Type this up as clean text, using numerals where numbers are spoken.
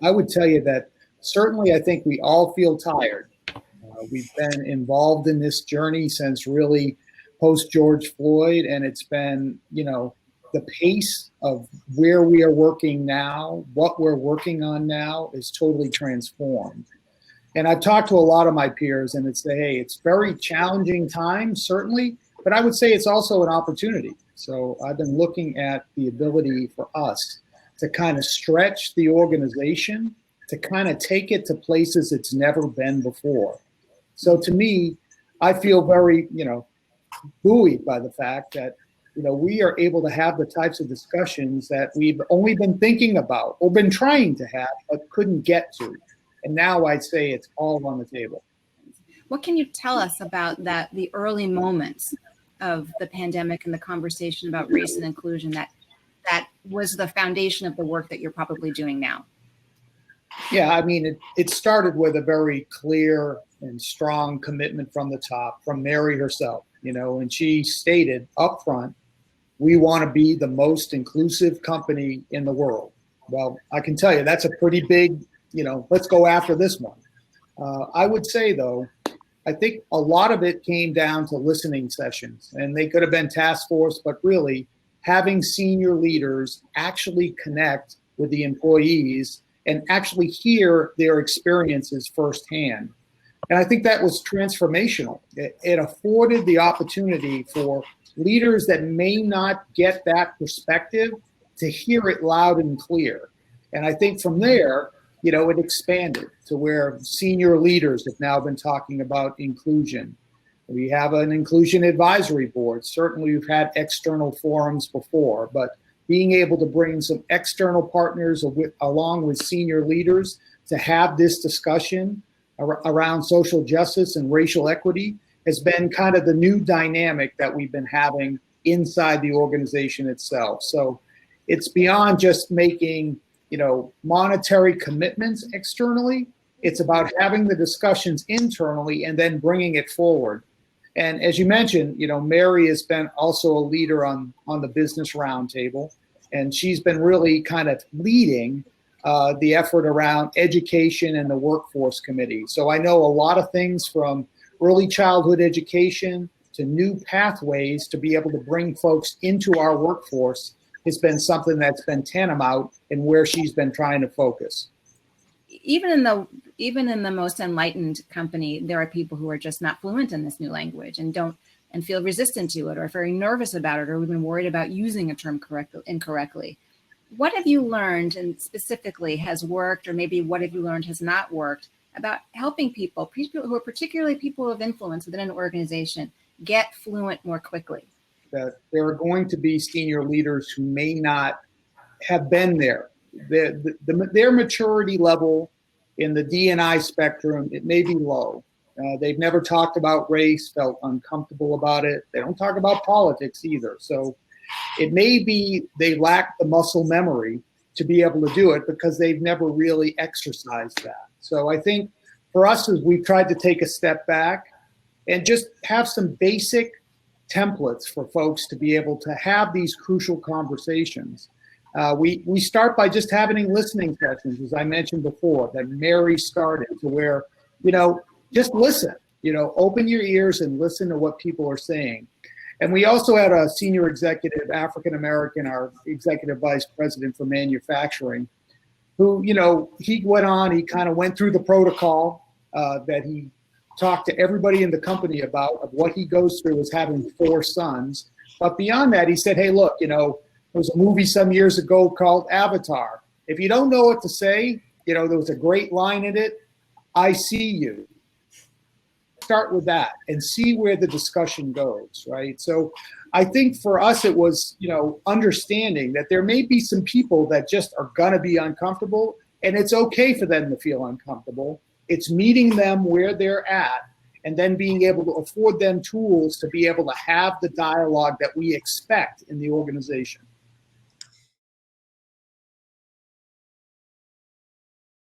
I would tell you that certainly I think we all feel tired. We've been involved in this journey since really post George Floyd, and it's been, the pace of where we are working now, what we're working on now is totally transformed. And I've talked to a lot of my peers and it's hey, it's very challenging times, certainly, but I would say it's also an opportunity. So I've been looking at the ability for us to kind of stretch the organization, to kind of take it to places it's never been before. So to me, I feel very, buoyed by the fact that, we are able to have the types of discussions that we've only been thinking about or been trying to have, but couldn't get to. And now I'd say it's all on the table. What can you tell us about the early moments of the pandemic and the conversation about race and inclusion that was the foundation of the work that you're probably doing now? Yeah, I mean, it started with a very clear and strong commitment from the top, from Mary herself, and she stated up front, we want to be the most inclusive company in the world. Well, I can tell you that's a pretty big, let's go after this one. I would say, though, I think a lot of it came down to listening sessions, and they could have been task force, but really having senior leaders actually connect with the employees and actually hear their experiences firsthand. And I think that was transformational. It afforded the opportunity for leaders that may not get that perspective to hear it loud and clear. And I think from there, it expanded to where senior leaders have now been talking about inclusion. We have an inclusion advisory board. Certainly we've had external forums before, but being able to bring some external partners along with senior leaders to have this discussion around social justice and racial equity has been kind of the new dynamic that we've been having inside the organization itself. So it's beyond just making, monetary commitments externally. It's about having the discussions internally and then bringing it forward. And as you mentioned, Mary has been also a leader on the business roundtable, and she's been really kind of leading the effort around education and the workforce committee. So I know a lot of things from early childhood education to new pathways to be able to bring folks into our workforce has been something that's been tantamount in where she's been trying to focus. Even in the most enlightened company, there are people who are just not fluent in this new language and feel resistant to it or very nervous about it or even worried about using a term incorrectly. What have you learned and specifically has worked, or maybe what have you learned has not worked about helping people who are particularly people of influence within an organization get fluent more quickly? That there are going to be senior leaders who may not have been there. Their maturity level in the D&I spectrum, it may be low. They've never talked about race, felt uncomfortable about it. They don't talk about politics either. So it may be they lack the muscle memory to be able to do it because they've never really exercised that. So I think for us, as we've tried to take a step back and just have some basic templates for folks to be able to have these crucial conversations. We start by just having listening sessions, as I mentioned before, that Mary started, to where, just listen, open your ears and listen to what people are saying. And we also had a senior executive, African-American, our executive vice president for manufacturing, who, he went on, he kind of went through the protocol that he talked to everybody in the company about of what he goes through as having 4 sons. But beyond that, he said, hey, look, there was a movie some years ago called Avatar. If you don't know what to say, there was a great line in it, I see you. Start with that and see where the discussion goes, right? So I think for us, it was, understanding that there may be some people that just are going to be uncomfortable, and it's okay for them to feel uncomfortable. It's meeting them where they're at and then being able to afford them tools to be able to have the dialogue that we expect in the organization.